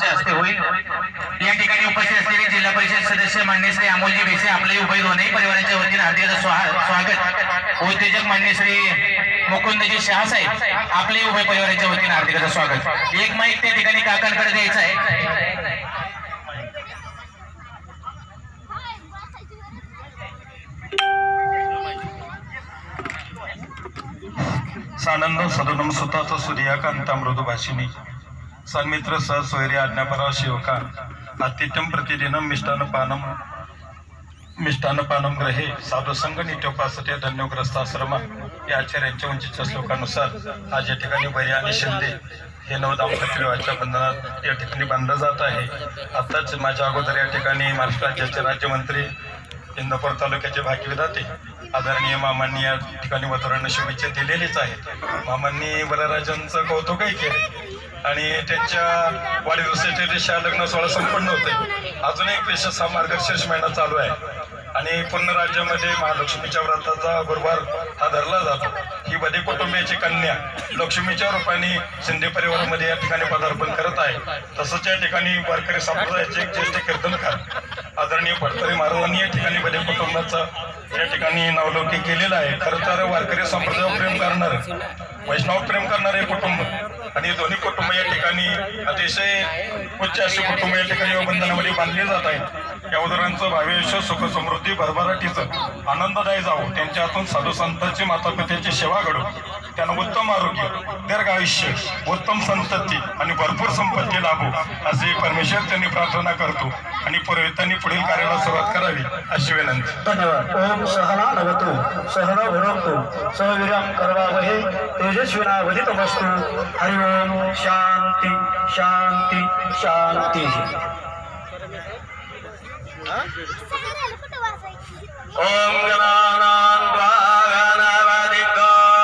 महाराजांच्या हस्ते होईल। या ठिकाणी उपस्थित असलेले जिल्हा परिषद सदस्य मान्य श्री अमोलजी बेसे आपले उभय दोन्ही परिवाराच्या वतीने हार्दिक स्वागत। उद्योजक मान्य श्री मुकुंदजी शहासाहेब आपले उभय परिवाराच्या वतीने हार्दिक स्वागत। एक माईक त्या ठिकाणी काकांकडे द्यायचा आहे। सानंद सदनम सुताच सूर्याकांता मृदुभाषिणी सन्मित्र सहस्वैरी आज्ञापरा शिवका आतिथ्यम प्रतिदिनम मिष्टान्नपानम ग्रहे साधुसंग नित्योपासते धन्योग्रस्ताश्रमा या आचार्यांच्या उंचीच्या श्लोकानुसार आज या ठिकाणी बरी आणि शिंदे हे नवदाम्पत्य विवाहाच्या बंधनात या ठिकाणी बांधलं जात आहे। आताच माझ्या अगोदर या ठिकाणी महाराष्ट्र राज्याचे राज्यमंत्री इंदापूर तालुक्याचे भाग्यविधाते आदरणीय मामांनी या ठिकाणी वधूवरांना शुभेच्छा दिलेलीच आहेत। मामांनी वरराजांचं कौतुकही केले आणि त्यांच्या वाढदिवसाच्या लग्न सोहळा संपन्न होते। अजून एक विशेष हा मार्गशीर्ष महिना चालू आहे आणि पूर्ण राज्यामध्ये महालक्ष्मीच्या व्रताचा गुरुवार हा धरला जातो। ही बधी कुटुंबियाची कन्या लक्ष्मीच्या रूपाने शिंदे परिवारामध्ये या ठिकाणी पदार्पण करत आहे। तसंच या ठिकाणी वारकरी संप्रदायाचे एक ज्येष्ठ कीर्तनकार आदरणीय भटकरी महाराजांनी या ठिकाणी बधी कुटुंबाचा या ठिकाणी नावलौकिक केलेला आहे। खरं तर वारकरी संप्रदायावर प्रेम करणार वैष्णव प्रेम करणारे कुटुंब आणि दोन्ही कुटुंब या ठिकाणी अतिशय उच्च अशी कुटुंब या ठिकाणी या बंधनामध्ये बांधली जात आहेत। या उदाहरणांचं भावी सुख समृद्धी भरभराटीचं आनंददायी जावो, त्यांच्या हातून साधू संतांची माता पित्याची सेवा घडो, त्यांना उत्तम आरोग्य दीर्घ आयुष्य उत्तम संतती आणि भरपूर संपत्ती लाभो असे परमेश्वर त्यांनी प्रार्थना करतो आणि पुरोहितांनी पुढील कार्याला सुरुवात करावी अशी विनंती। धन्यवाद। ओम सहना नवतु सहना भुनक्तु सहवीर्यं करवावहे तेजस्विनावधीतमस्तु। हरि ओम शांति शांति शांति। ओम गणानां त्वा गणपतिं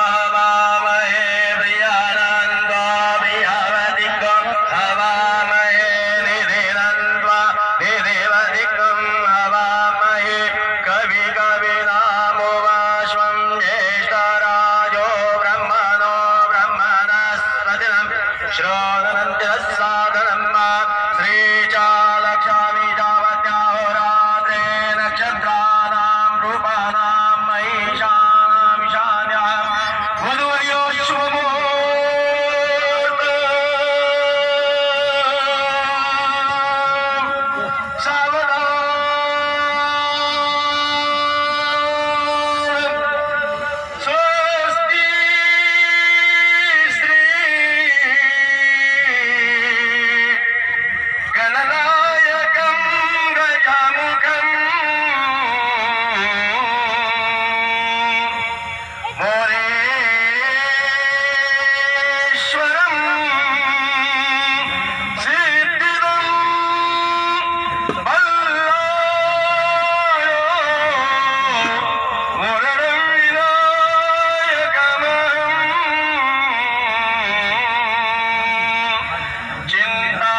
हवामहे प्रियाणां त्वा प्रियवतिं हवामहे निधिनां त्वा निधिवतिं हवामहे कविनामुवाश्वं ज्येष्ठराजो ब्रह्मणो ब्रह्मणस्पतिनं श्रोणन्ति साधनं श्रीचा लक्ष्मी जावत्याहोरात्रे नक्षत्राणां रूपाणां महिषाणां ईशान्यां वधूवर्यो शुभमुहूर्त सावधान स्वस्ति श्री गणनायकं गजामुखं मोरेश्वरं सिद्धिदं बल्लायो मुरलं विनायकमहं चिन्ता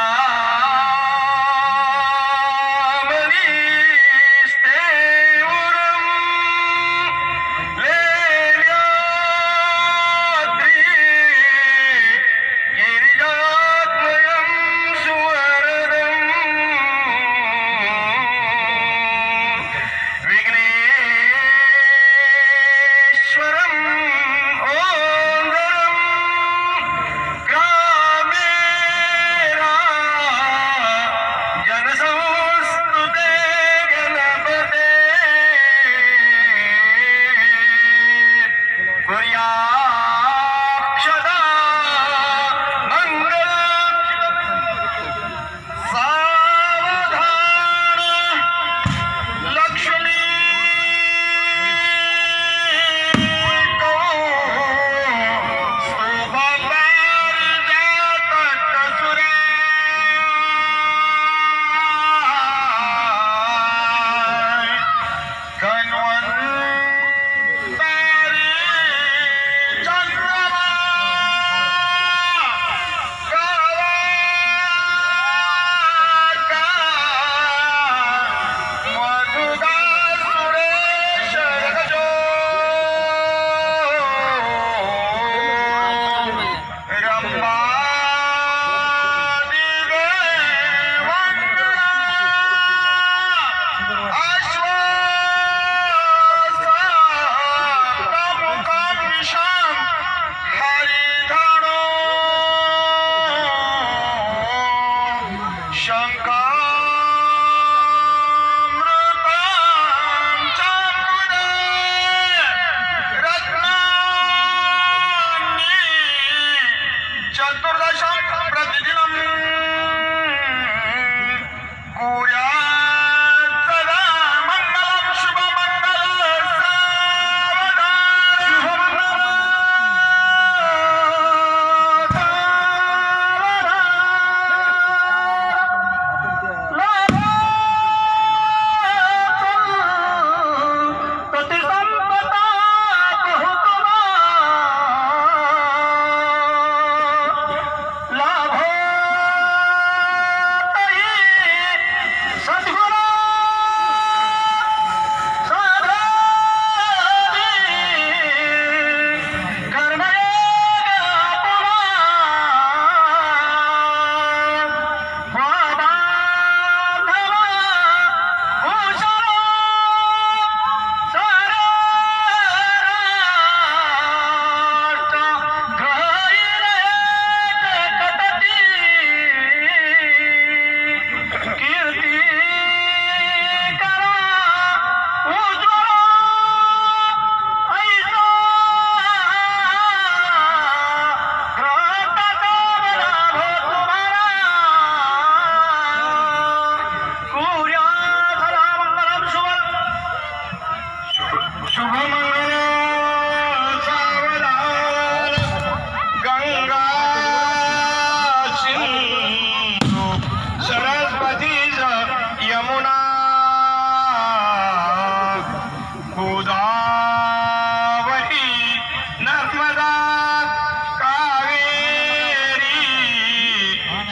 शंकामृतांच्या पुढे रत्नांनी चतुर्दशं प्रतिदिनं कुर्यात् सदा मंगलं शुभमंगलं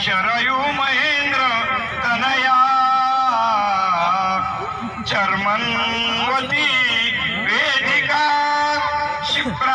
शरयू महेंद्र तनया चर्मन्वती वेदिका शिप्रा